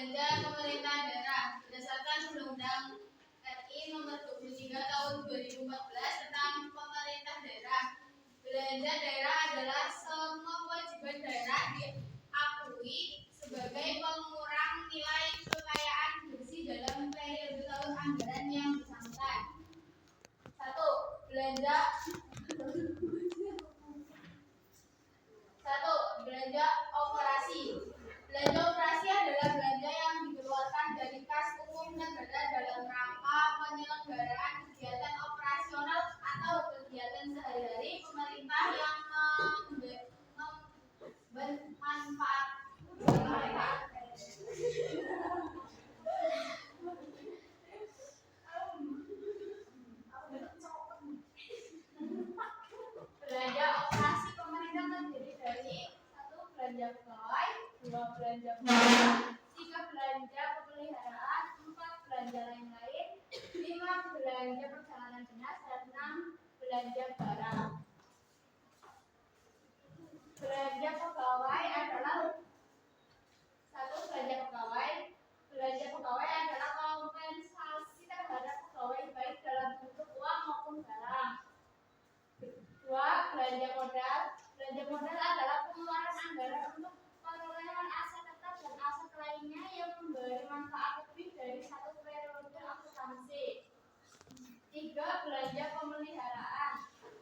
belanja pemerintah daerah berdasarkan Undang-Undang RI Nomor 23 Tahun 2014 tentang pemerintah daerah. Belanja daerah adalah semua kewajiban daerah diakui sebagai pengurang nilai kekayaan bersih dalam periode tahun anggaran yang bersangkutan. 1. Belanja operasi. Belanja operasi adalah belanja yang dikeluarkan dari kas umum negara dalam rangka penyelenggaraan kegiatan operasional atau kegiatan sehari-hari pemerintah yang bermanfaat. Belanja operasi pemerintah terdiri dari 1. Belanja pegawai, 2. Belanja barang, 3. Belanja pemeliharaan, 4. Belanja lain-lain, 5. Belanja perjalanan dinas, dan 6. Belanja barang. Belanja pegawai adalah 1. Belanja pegawai. Belanja pegawai adalah kompensasi terhadap pegawai baik dalam bentuk uang maupun barang. 2. Belanja modal. Belanja modal adalah pengeluaran anggaran untuk perolehan aset tetap dan aset lainnya yang memberi manfaat lebih dari satu periode akuntansi. 3. Belanja pemeliharaan.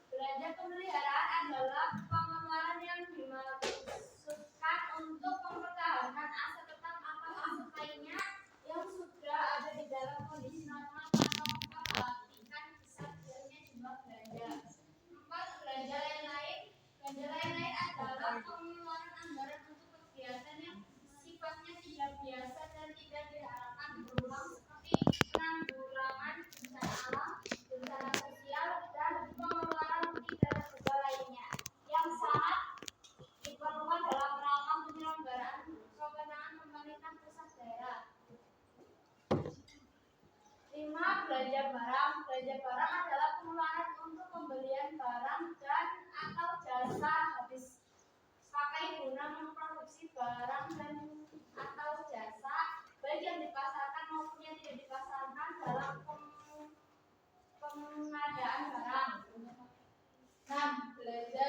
Belanja pemeliharaan adalah pengeluaran yang dimaksudkan untuk mempertahankan aset tetap atau aset lainnya yang sudah ada di dalam kondisi normal tanpa memperhatikan besarnya jumlah belanja. 4. Belanja lain-lain. Belanja lain-lain adalah pengeluaran anggaran untuk kegiatan yang sifatnya tidak biasa dan tidak diharapkan berulang seperti penanggulangan bencana alam, bencana sosial, dan pengeluaran tidak terduga lainnya yang sangat diperlukan dalam rangka penyelenggaraan kewenangan pemerintah pusat daerah. 5. Belanja barang. Belanja barang adalah pengeluaran untuk pembelian barang dan atau jasa habis pakai guna memproduksi barang dan atau jasa baik yang dipasarkan maupun yang tidak dipasarkan dalam pengadaan barang. 6. Belanja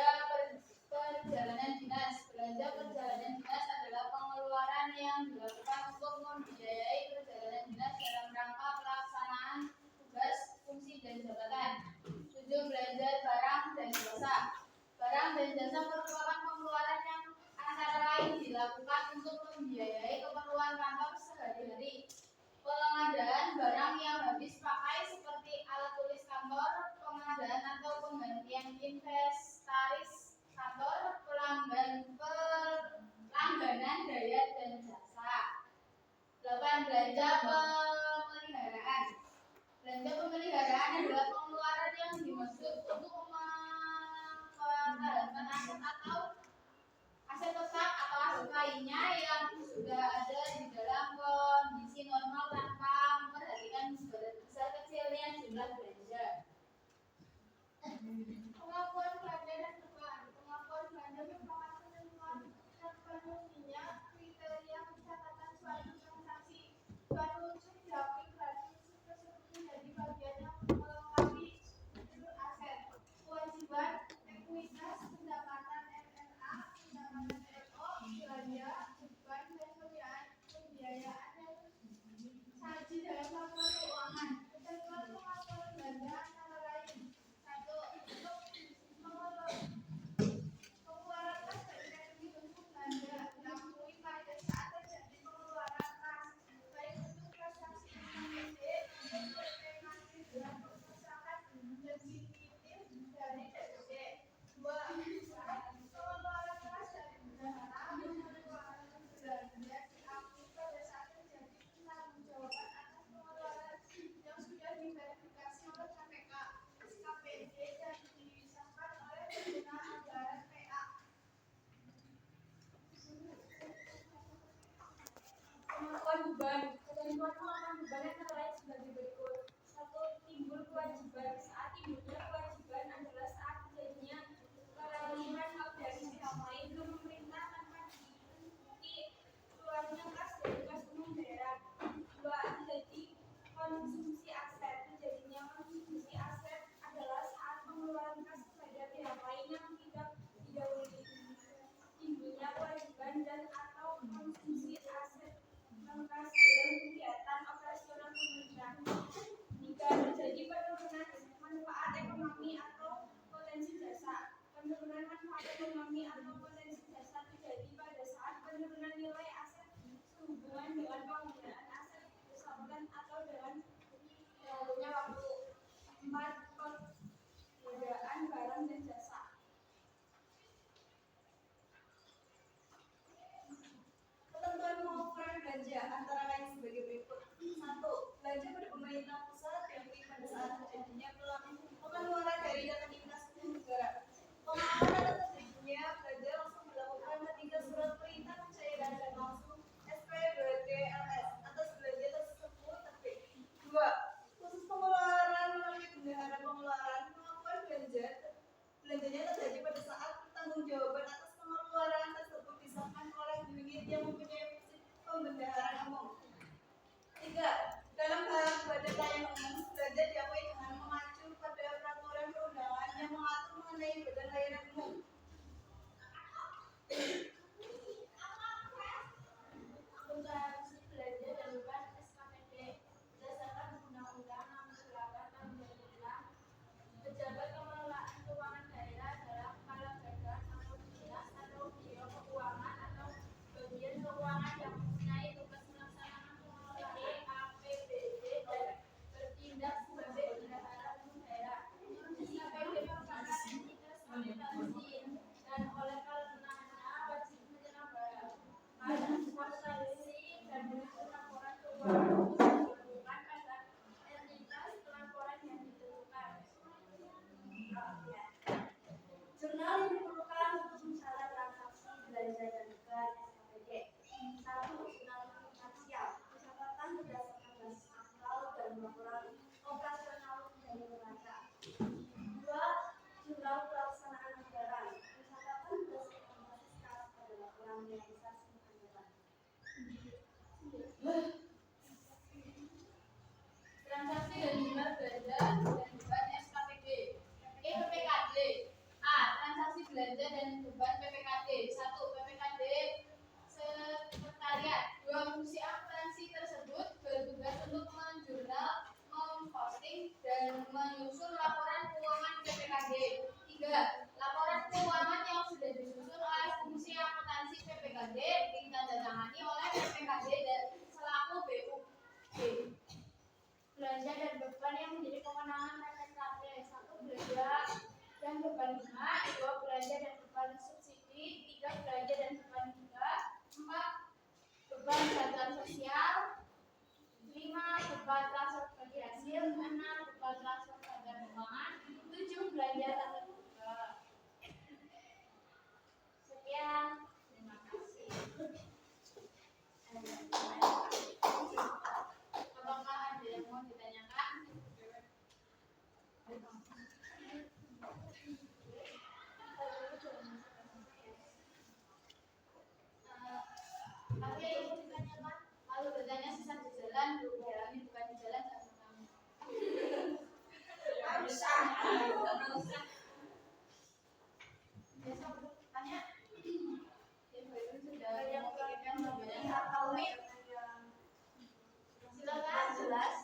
perjalanan dinas. Belanja perjalanan dinas adalah pengeluaran yang dilakukan untuk membiayai perjalanan dinas dalam rangka pelaksanaan tugas, fungsi, dan jabatan. 7. Belanja barang dan jasa. Barang dan jasa merupakan pengeluaran yang antara lain dilakukan untuk membiayai keperluan kantor sehari-hari. Pengadaan barang yang habis pakai seperti alat tulis kantor, pengadaan atau penggantian inventaris kantor, pelangganan daya dan jasa. 8. Belanja pemeliharaan. Belanja pemeliharaan adalah pengeluaran yang dimaksud untuk mempertahankan aset tetap atau aset lainnya yang sudah ada di dalam kondisi normal tanpa memperhatikan besar kecilnya jumlah belanja. Pengakuan belanja dan dugaan. Pengakuan belanja merupakan penentuan terpenuhinya kriteria pencatatan suatu transaksi. Suatu unsur diakui berarti unsur tersebut menjadi bagian yang melengkapi unsur aset. Kewajiban, ekuitas, pendapatan MNA, pendapatan NO, belanja, beban, ekonomi atau potensi dasar terjadi pada saat penurunan nilai aset sehubungan dengan penggunaan aset bersangkutan atau dengan berlalunya waktu. 4. Perbedaan barang dan jasa. Ketentuan pengukuran belanja antara lain sebagai berikut. 1. Belanja pada pemerintah pusat diakui pada saat terjadinya pengeluaran dari dana dinas negara. Pengeluaran atas terjadinya belanja langsung dilakukan ketika surat perintah pencairan dan langsung SP2TLS atas belanja tersebut terbit. 2. Khusus pengeluaran melalui bendahara pengeluaran melakukan belanjanya terjadi pada saat pertanggungjawaban atas pengeluaran tersebut disahkan oleh unit yang mempunyai fungsi pembendaharaan umum. 3. Dalam hal badan layanan umum, belanja diakui dengan mengacu pada peraturan perundangan yang mengatur mengenai badan layanan umum. Akuntansi belanja dan beban SKPD berdasarkan Undang-Undang Nomor 8 Tahun 2006. Pejabat pengelolaan keuangan daerah adalah kepala badan atau dinas atau biro keuangan atau bagian keuangan yang mempunyai tugas melaksanakan pengelolaan APBD dan bertindak sebagai bendahara umum daerah. SKPD merupakan entitas akuntansi dan oleh karenanya wajib menyelenggarakan akuntansi dan menyusun laporan keuangan dilakukan pada entitas pelaporan yang ditentukan. Jurnal yang diperlukan untuk mencatat transaksi belanja dan beban SKPD. 1. Jurnal finansial, pencatatan berdasarkan basis aktual dan laporan operasional dari neraca. 2. Jurnal pelaksanaan anggaran, pencatatan berdasarkan basis kas pada laporan realisasi anggaran. Transaksi dan jurnal belanja dan beban SKPD. PPKD. A. Transaksi belanja dan beban PPKD. 1. PPKD sekretariat. 2. Fungsi akuntansi tersebut bertugas untuk menjurnal, memposting dan menyusun laporan keuangan PPKD. 3. Laporan keuangan yang sudah disusun oleh fungsi akuntansi PPKD ditandatangani oleh PPKD dan selaku BUP. Belanja dan beban yang menjadi kewenangan PPKD. 1. Belanja dan beban bunga. 2. Belanja dan beban subsidi. 3. Belanja dan beban hibah. 4. Beban bantuan sosial. 5. Beban transfer bagi hasil. 6. Beban transfer pada keuangan. 7. Belanja tak terduga. Sekian, terima kasih. Apakah ada yang mau ditanyakan? Oke, yang mau ditanyakan? Kalau bertanya sisa di jalan, bukan di jalan sama kamu. Besok tanya. Ibu sudah memikirkan banyak atau silakan jelas.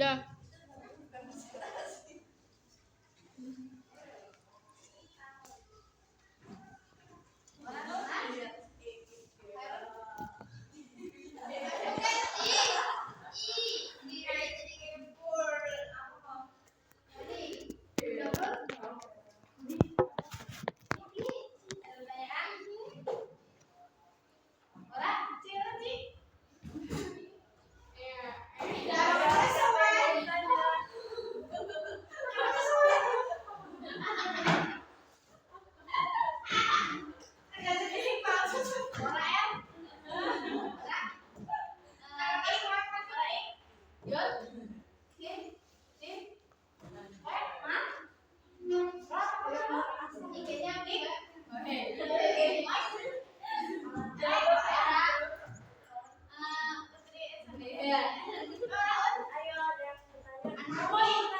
Dah. Ayo, ada yang bertanya.